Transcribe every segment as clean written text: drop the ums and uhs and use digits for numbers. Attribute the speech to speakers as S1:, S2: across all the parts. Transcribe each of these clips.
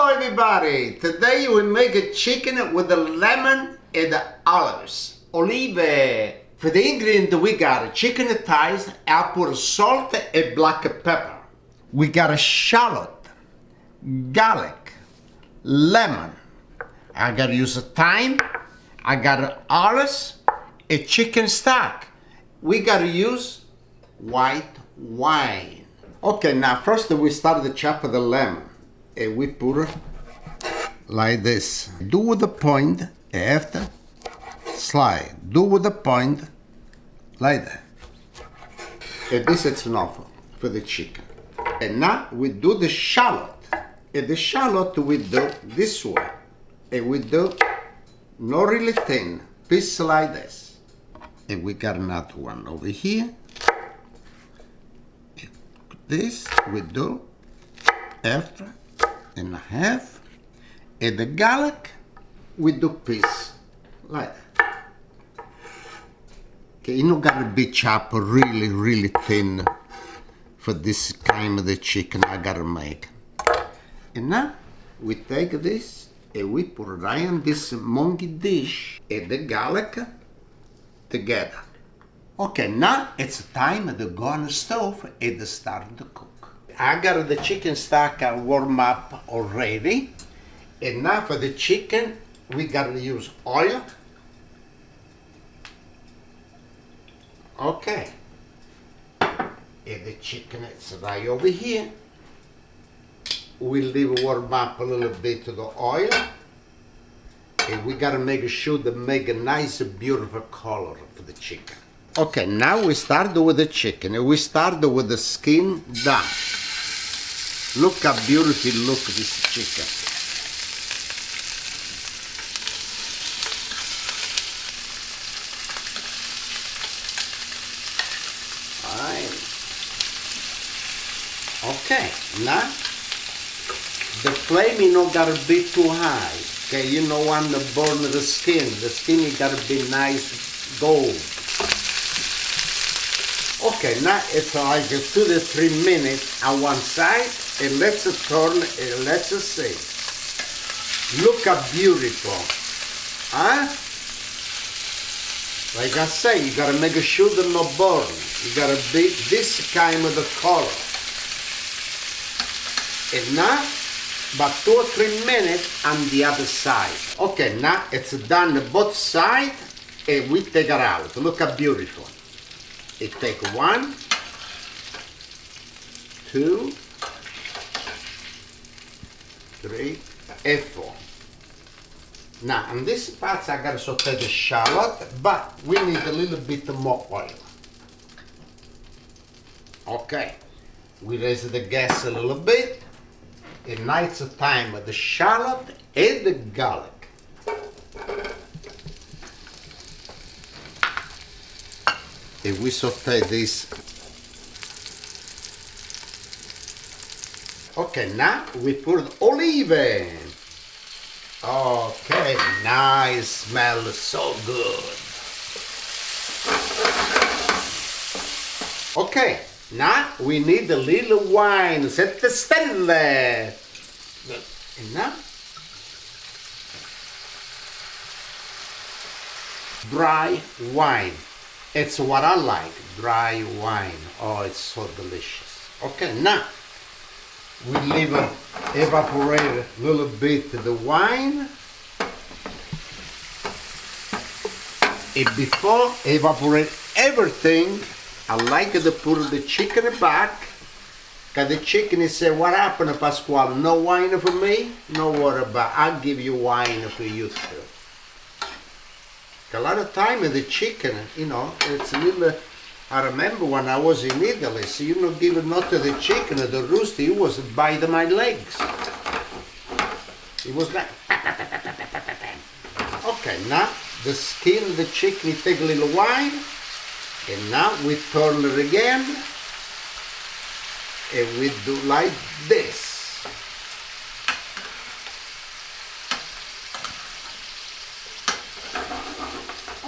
S1: Hello everybody! Today we make a chicken with the lemon and the olives. Olive. For the ingredient we got chicken thighs, I put salt and black pepper. We got a shallot, garlic, lemon. I gotta use thyme. I got olives, a chicken stock. We gotta use white wine. Okay, now first we start to chop the lemon. And we put it like this. Do with the point after slide. Do with the point like that. And this is enough for the chicken. And now we do the shallot. And the shallot we do this way. And we do not really thin, piece like this. And we got another one over here. This we do after and a half, and the garlic we do piece like that. Okay, you don't gotta be chopped really thin for this kind of the chicken I gotta make. And now we take this and we put right on this monkey dish and the garlic together. Okay, now it's time to go on the stove and start to cook. I got the chicken stock warm up already. And now for the chicken, we gotta use oil. Okay. And the chicken is right over here. We leave warm up a little bit the oil. And we gotta make sure to make a nice, beautiful color for the chicken. Okay, now we start with the chicken. We start with the skin down. Look how beautiful look this chicken. Alright. Okay, now the flame you not gotta be too high. Okay, you don't want to burn the skin. The skin you gotta be nice gold. Okay, now it's like 2 to 3 minutes on one side, and let's turn and let's see. Look how beautiful, huh? Like I say, you gotta make sure they're not burn. You gotta be this kind of the color. And now, about 2 or 3 minutes on the other side. Okay, now it's done both sides, and we take it out. Look how beautiful. It take 1, 2, 3, and 4. Now, on this part, I gotta saute the shallot, but we need a little bit more oil. Okay, we raise the gas a little bit, and now it's time the shallot and the garlic. If we saute this. Okay, now we put olive. Okay, now it smells so good. Okay, now we need a little wine. Sette stelle. And now dry wine. It's what I like, dry wine. Oh, it's so delicious. Okay, now we leave it evaporate a little bit the wine. And before evaporate everything, I like to put the chicken back. Cause the chicken is say, what happened, Pasquale? No wine for me? No worry about it. I'll give you wine for you too. A lot of time in the chicken, you know, it's a little. I remember when I was in Italy, so you know, give it not to the chicken, the rooster, he was biting my legs. It was like. Okay, now the skin of the chicken, you take a little wine, and now we turn it again, and we do like this.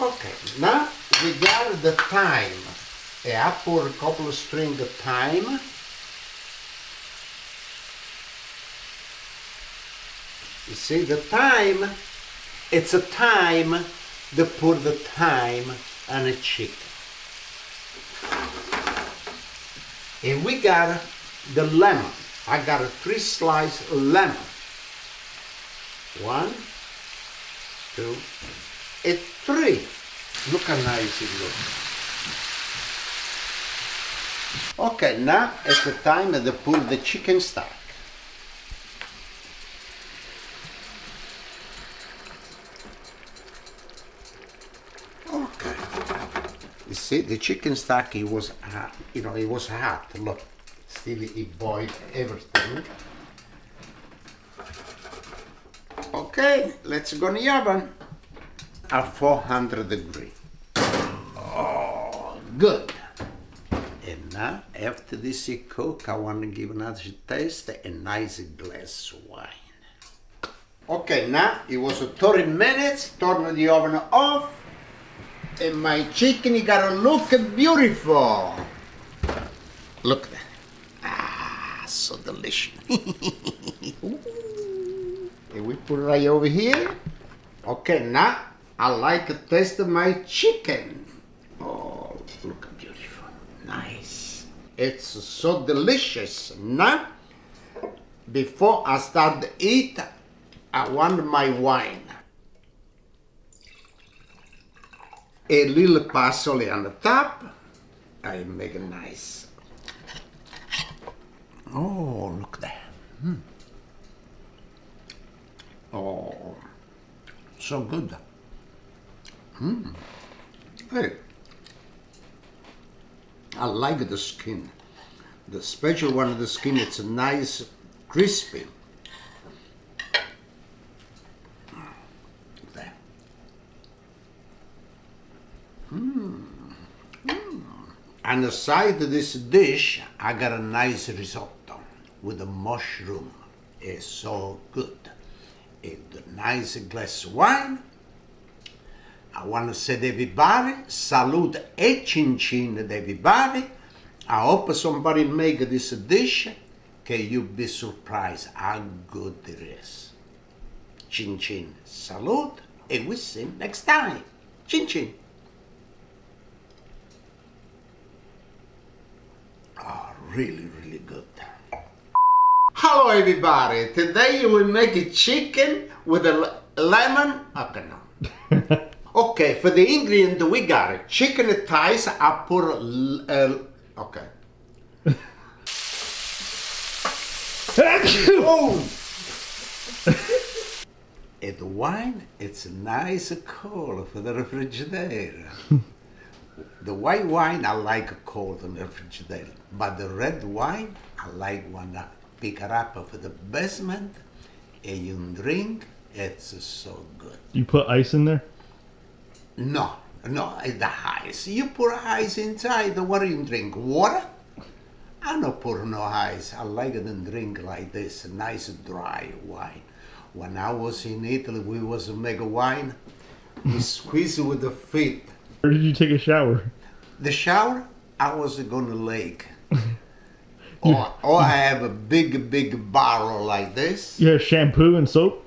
S1: Okay, now we got the thyme. I pour a couple of strings of thyme. You see the thyme, it's a thyme to put the thyme on a chicken. And we got the lemon. I got a 3 slices lemon. 1, 2, and 3. Look how nice it looks. Okay, now it's the time to put the chicken stock. Okay. You see, the chicken stock, it was hot. You know, it was hot. Look, still it boiled everything. Okay, let's go in the oven at 400 degrees. Oh, good. And now, after this is cooked, I want to give another taste, a nice glass of wine. Okay, now it was 30 minutes, turn the oven off, and my chicken is gotta look beautiful. Look at that. Ah, so delicious. And we put it right over here. Okay, now I like to taste my chicken. Oh, look beautiful. Nice. It's so delicious. Now, before I start to eat, I want my wine. A little parsley on the top. I make it nice. Oh, look at that. Oh, so good. Hey, I like the skin. The special one of the skin, it's nice, crispy. Look at that. On the side of this dish, I got a nice risotto with the mushroom. It's so good. And a nice glass of wine. I want to say to everybody, salute e chin chin to everybody. I hope somebody make this dish, can you be surprised how good it is. Chin chin, salute, and we see you next time. Chin chin. Oh, really, really good. Hello everybody, today we will make a chicken with a lemon, okay no. Okay, for the ingredient we got it, chicken thighs, I put, okay. Oh. And the wine, it's nice cold for the refrigerator. The white wine I like cold in the refrigerator, but the red wine I like one that pick it up for the basement and you drink. It's so good.
S2: You put ice in there?
S1: No, the ice. You put ice inside. What do you drink? Water? I don't put no ice. I like it and drink like this, nice dry wine. When I was in Italy, we was make wine. We squeeze it with the feet.
S2: Where did you take a shower?
S1: The shower? I was going to lake. Or I have a big barrel like this.
S2: You have shampoo and soap?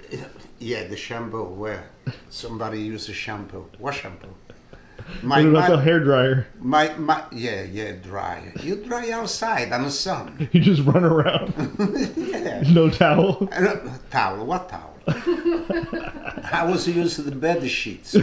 S1: Yeah, the shampoo. Where? Somebody use the shampoo. What shampoo?
S2: What about the hair dryer?
S1: Yeah, dry. You dry outside on the sun.
S2: You just run around.
S1: Yeah.
S2: No towel?
S1: Towel? What towel? I was used to the bed sheets.